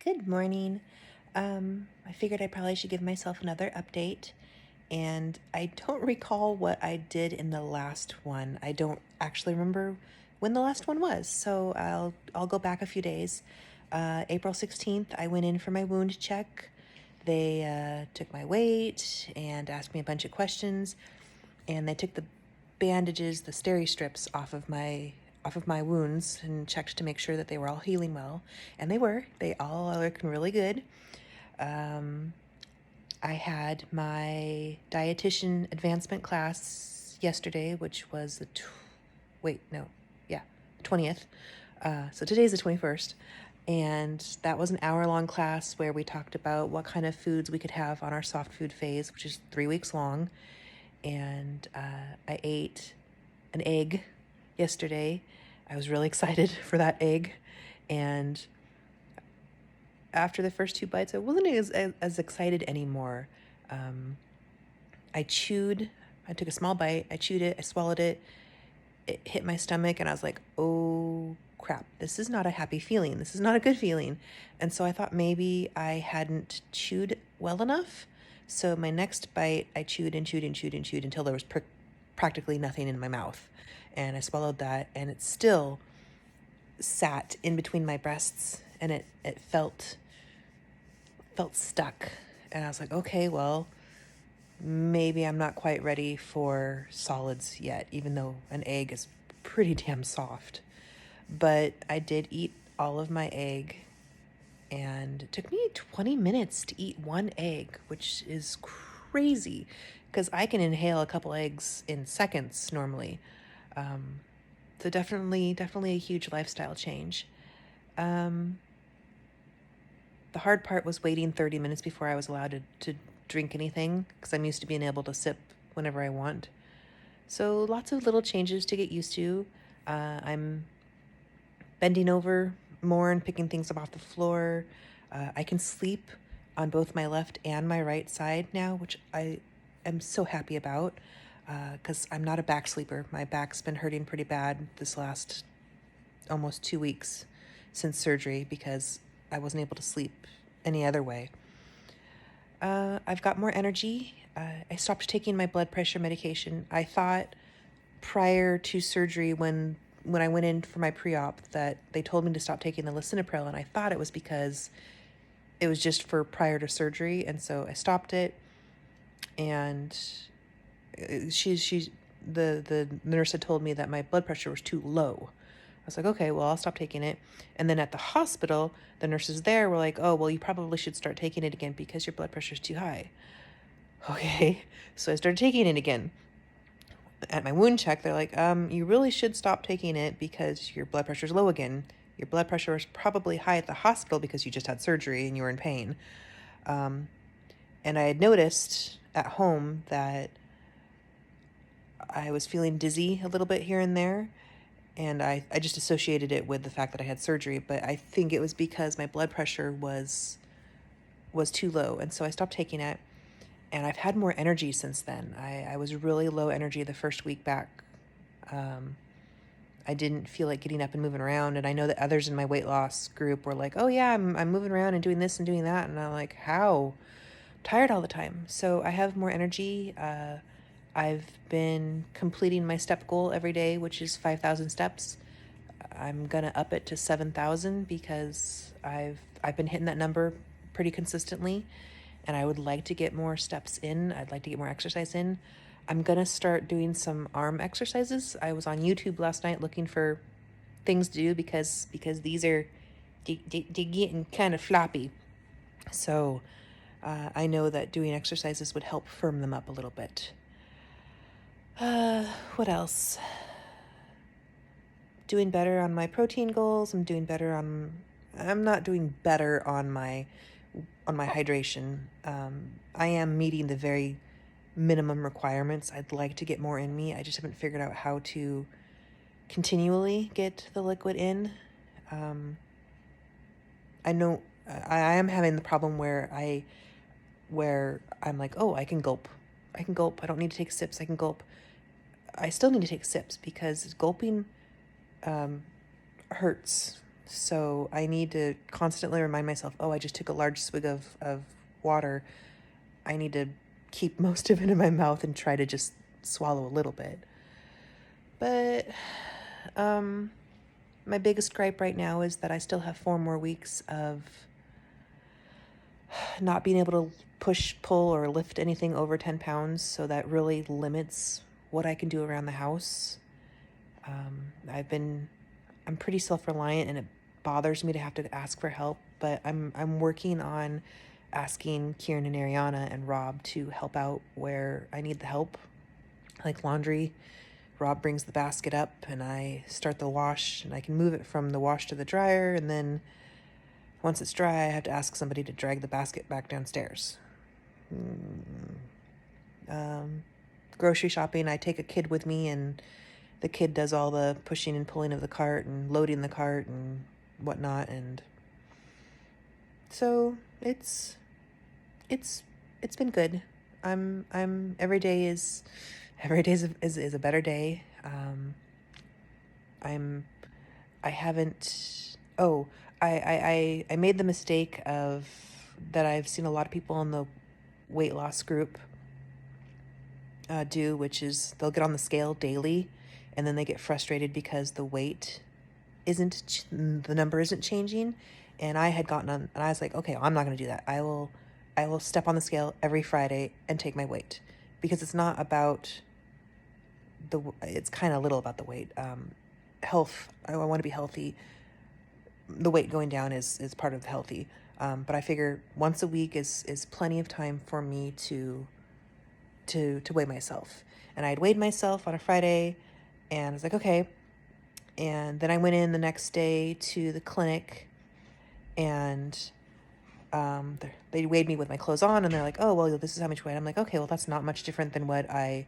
Good morning. I figured I probably should give myself another update, and I don't recall what I did in the last one. I don't actually remember when the last one was, so I'll go back a few days. April 16th, I went in for my wound check. They took my weight and asked me a bunch of questions, and they took the bandages, the steri strips off of my wounds and checked to make sure that they were all healing well, and they were. They all are looking really good. I had my dietitian advancement class yesterday, which was the 20th. So today's the 21st. And that was an hour-long class where we talked about what kind of foods we could have on our soft food phase, which is 3 weeks long. And I ate an egg yesterday. I was really excited for that egg. And after the first two bites, I wasn't as excited anymore. I took a small bite, I chewed it, I swallowed it, it hit my stomach, and I was like, oh crap, this is not a happy feeling. This is not a good feeling. And so I thought maybe I hadn't chewed well enough. So my next bite, I chewed and chewed and chewed and chewed until there was practically nothing in my mouth. And I swallowed that, and it still sat in between my breasts, and it felt stuck. And I was like, okay, well, maybe I'm not quite ready for solids yet, even though an egg is pretty damn soft. But I did eat all of my egg, and it took me 20 minutes to eat one egg, which is crazy because I can inhale a couple eggs in seconds normally. So definitely a huge lifestyle change. The hard part was waiting 30 minutes before I was allowed to drink anything, because I'm used to being able to sip whenever I want. So lots of little changes to get used to. I'm bending over more and picking things up off the floor. I can sleep on both my left and my right side now, which I am so happy about, because I'm not a back sleeper. My back's been hurting pretty bad this last almost 2 weeks since surgery because I wasn't able to sleep any other way. I've got more energy. I stopped taking my blood pressure medication. I thought prior to surgery, when I went in for my pre-op, that they told me to stop taking the lisinopril, and I thought it was because it was just for prior to surgery, and so I stopped it. And the nurse had told me that my blood pressure was too low. I was like, okay, well, I'll stop taking it. And then at the hospital, the nurses there were like, oh, well, you probably should start taking it again because your blood pressure is too high. Okay, so I started taking it again. At my wound check, they're like, you really should stop taking it because your blood pressure is low again. Your blood pressure was probably high at the hospital because you just had surgery and you were in pain. And I had noticed at home that I was feeling dizzy a little bit here and there. And I just associated it with the fact that I had surgery, but I think it was because my blood pressure was too low, and so I stopped taking it, and I've had more energy since then. I was really low energy the first week back. I didn't feel like getting up and moving around, and I know that others in my weight loss group were like, oh yeah, I'm moving around and doing this and doing that, and I'm like, how? I'm tired all the time. So I have more energy. I've been completing my step goal every day, which is 5,000 steps. I'm gonna up it to 7,000 because I've been hitting that number pretty consistently, and I would like to get more steps in. I'd like to get more exercise in. I'm gonna start doing some arm exercises. I was on YouTube last night looking for things to do because these are they getting kind of floppy. So I know that doing exercises would help firm them up a little bit. What else? Doing better on my protein goals. I'm not doing better on my hydration. I am meeting the very minimum requirements. I'd like to get more in me. I just haven't figured out how to continually get the liquid in. I know I am having the problem where I'm like, oh, I can gulp. I don't need to take sips. I can gulp. I still need to take sips because gulping hurts So I need to constantly remind myself, oh, I just took a large swig of water. I need to keep most of it in my mouth and try to just swallow a little bit. But um, my biggest gripe right now is that I still have 4 more weeks of not being able to push, pull, or lift anything over 10 pounds. So that really limits what I can do around the house. I'm pretty self-reliant, and it bothers me to have to ask for help, but I'm working on asking Kieran and Ariana and Rob to help out where I need the help, like laundry. Rob brings the basket up and I start the wash, and I can move it from the wash to the dryer, and then once it's dry, I have to ask somebody to drag the basket back downstairs. Grocery shopping, I take a kid with me, and the kid does all the pushing and pulling of the cart and loading the cart and whatnot, and so it's been good. I'm every day is a better day. I'm I haven't oh I made the mistake of that I've seen a lot of people in the weight loss group do, which is they'll get on the scale daily, and then they get frustrated because the number isn't changing. And I had gotten on, and I was like, okay, I'm not going to do that. I will step on the scale every Friday and take my weight, because it's not about it's kind of little about the weight. Health, I want to be healthy. The weight going down is part of the healthy. But I figure once a week is plenty of time for me to weigh myself. And I'd weighed myself on a Friday, and I was like, okay. And then I went in the next day to the clinic, and they weighed me with my clothes on, and they're like, oh, well, this is how much weight. I'm like, okay, well, that's not much different than what I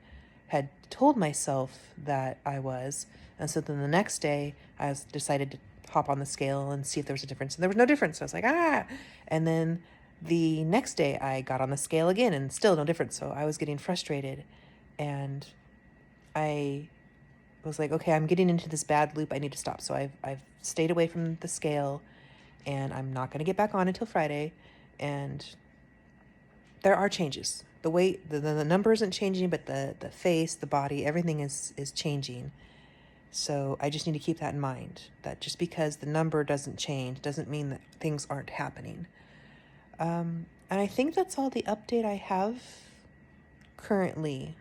had told myself that I was. And so then the next day I decided to hop on the scale and see if there was a difference, and there was no difference. So I was like, ah. And then the next day I got on the scale again, and still no difference. So I was getting frustrated, and I was like, okay, I'm getting into this bad loop. I need to stop. So I've stayed away from the scale, and I'm not going to get back on until Friday. And there are changes. The weight, the number isn't changing, but the face, the body, everything is changing. So I just need to keep that in mind, that just because the number doesn't change doesn't mean that things aren't happening. And I think that's all the update I have currently.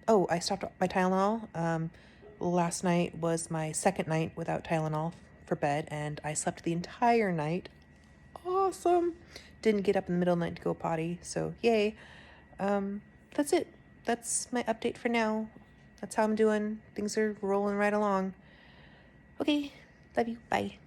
Oh, I stopped my Tylenol. Last night was my second night without Tylenol for bed, and I slept the entire night. Awesome. Didn't get up in the middle of the night to go potty, so yay. That's it. That's my update for now. That's how I'm doing. Things are rolling right along. Okay, love you. Bye.